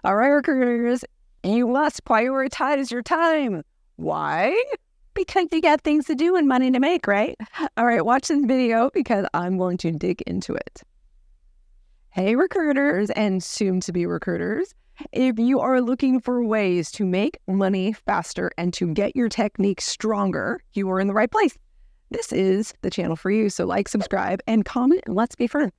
All right, recruiters, you must prioritize your time. Why? Because you got things to do and money to make, right? All right, watch this video because I'm going to dig into it. Hey, recruiters and soon-to-be recruiters. If you are looking for ways to make money faster and to get your technique stronger, you are in the right place. This is the channel for you. So like, subscribe, and comment, and let's be friends.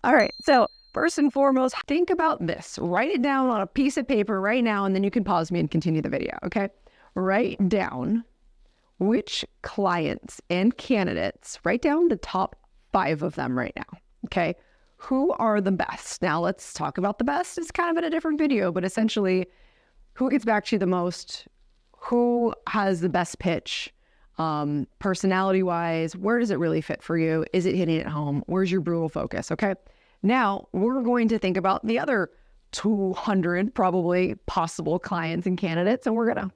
All right, so first and foremost, think about this. Write it down on a piece of paper right now, and then you can pause me and continue the video, okay? Write down which clients and candidates, write down the top 5 of them right now, okay? Who are the best? Now let's talk about the best. It's kind of in a different video, but essentially who gets back to you the most, who has the best pitch, personality-wise, where does it really fit for you? Is it hitting at home? Where's your brutal focus, okay? Now we're going to think about the other 200 probably possible clients and candidates, and we're gonna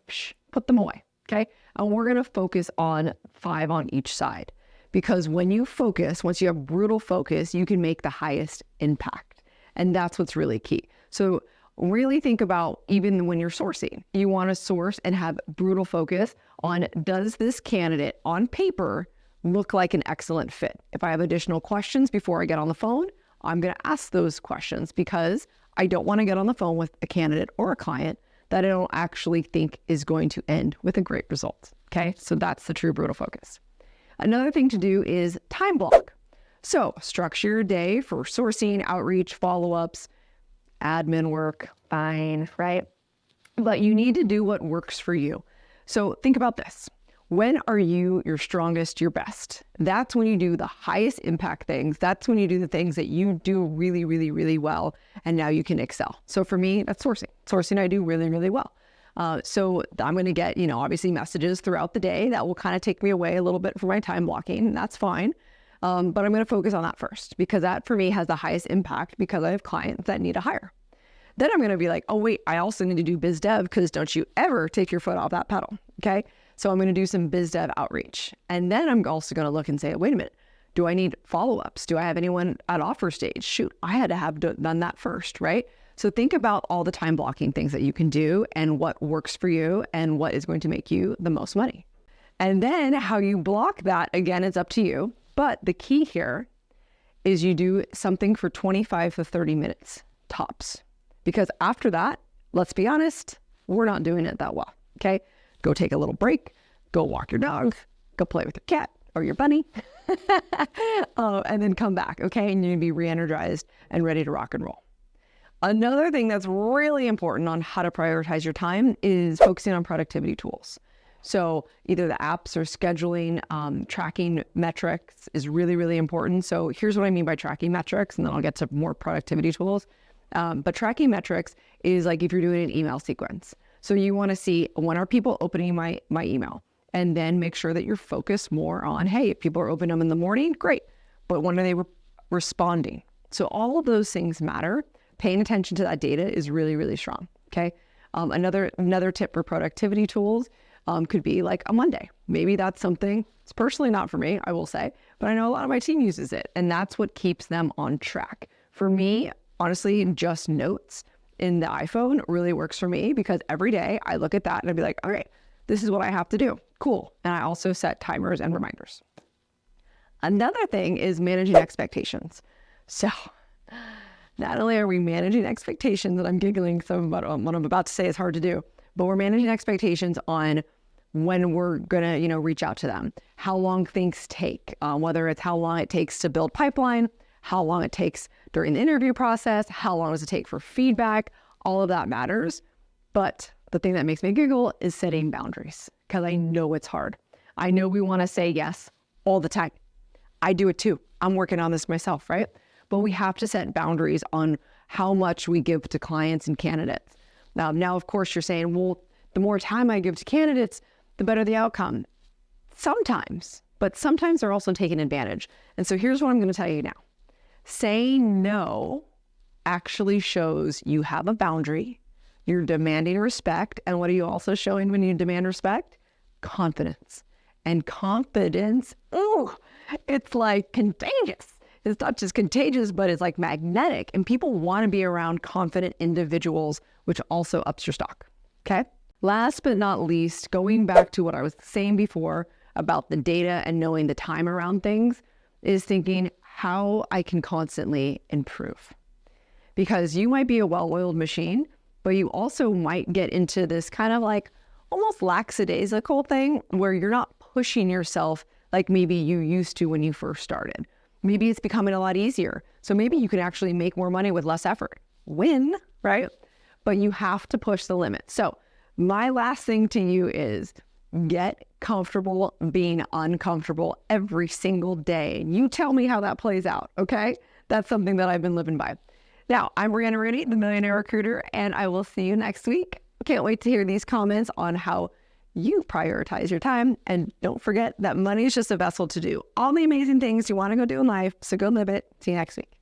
put them away, okay? And we're gonna focus on 5 on each side. Because when you focus, once you have brutal focus, you can make the highest impact. And that's what's really key. So really think about even when you're sourcing, you want to source and have brutal focus on, does this candidate on paper look like an excellent fit? If I have additional questions before I get on the phone, I'm going to ask those questions because I don't want to get on the phone with a candidate or a client that I don't actually think is going to end with a great result. Okay, so that's the true brutal focus. Another thing to do is time block. So structure your day for sourcing, outreach, follow-ups, admin work, fine, right? But you need to do what works for you. So think about this. When are you your strongest, your best? That's when you do the highest impact things. That's when you do the things that you do really, really, really well. And now you can excel. So for me, that's sourcing. Sourcing I do really, really well. So I'm going to get, obviously messages throughout the day that will kind of take me away a little bit from my time blocking. And that's fine. But I'm going to focus on that first because that for me has the highest impact because I have clients that need a hire. Then I'm going to be like, oh, wait, I also need to do biz dev because don't you ever take your foot off that pedal. Okay. So I'm going to do some biz dev outreach. And then I'm also going to look and say, wait a minute, do I need follow-ups? Do I have anyone at offer stage? Shoot, I had to have done that first, right? So think about all the time blocking things that you can do and what works for you and what is going to make you the most money. And then how you block that, again, it's up to you. But the key here is you do something for 25 to 30 minutes tops. Because after that, let's be honest, we're not doing it that well, okay? Go take a little break, go walk your dog, go play with your cat or your bunny, and then come back, okay? And you'll be re-energized and ready to rock and roll. Another thing that's really important on how to prioritize your time is focusing on productivity tools. So either the apps or scheduling, tracking metrics is really, really important. So here's what I mean by tracking metrics, and then I'll get to more productivity tools. But tracking metrics is like if you're doing an email sequence. So you want to see, when are people opening my email? And then make sure that you're focused more on, hey, if people are opening them in the morning, great. But when are they responding? So all of those things matter. Paying attention to that data is really, really strong, okay? Another tip for productivity tools could be like a Monday. Maybe that's something, it's personally not for me, I will say, but I know a lot of my team uses it, and that's what keeps them on track. For me, honestly, just notes in the iPhone really works for me because every day I look at that and I'd be like, all right, this is what I have to do. Cool. And I also set timers and reminders. Another thing is managing expectations. So not only are we managing expectations, and I'm giggling some about what I'm about to say is hard to do, but we're managing expectations on when we're going to, reach out to them, how long things take, whether it's how long it takes to build pipeline, how long it takes during the interview process, how long does it take for feedback, all of that matters. But the thing that makes me giggle is setting boundaries because I know it's hard. I know we want to say yes all the time. I do it too. I'm working on this myself, right? But we have to set boundaries on how much we give to clients and candidates. Now, of course, you're saying, well, the more time I give to candidates, the better the outcome. Sometimes, but sometimes they're also taking advantage. And so here's what I'm going to tell you now. Saying no actually shows you have a boundary, you're demanding respect, and what are you also showing when you demand respect? Confidence. And confidence, it's like contagious. It's not just contagious, but it's like magnetic. And people want to be around confident individuals, which also ups your stock. Okay. Last but not least, going back to what I was saying before about the data and knowing the time around things, is thinking how I can constantly improve. Because you might be a well-oiled machine, but you also might get into this kind of like almost lackadaisical thing where you're not pushing yourself like maybe you used to when you first started. Maybe it's becoming a lot easier. So maybe you can actually make more money with less effort. Win, right? But you have to push the limit. So my last thing to you is get comfortable being uncomfortable every single day. You tell me how that plays out, okay? That's something that I've been living by. Now, I'm Brianna Rooney, the Millionaire Recruiter, and I will see you next week. Can't wait to hear these comments on how you prioritize your time. And don't forget that money is just a vessel to do all the amazing things you want to go do in life. So go live it. See you next week.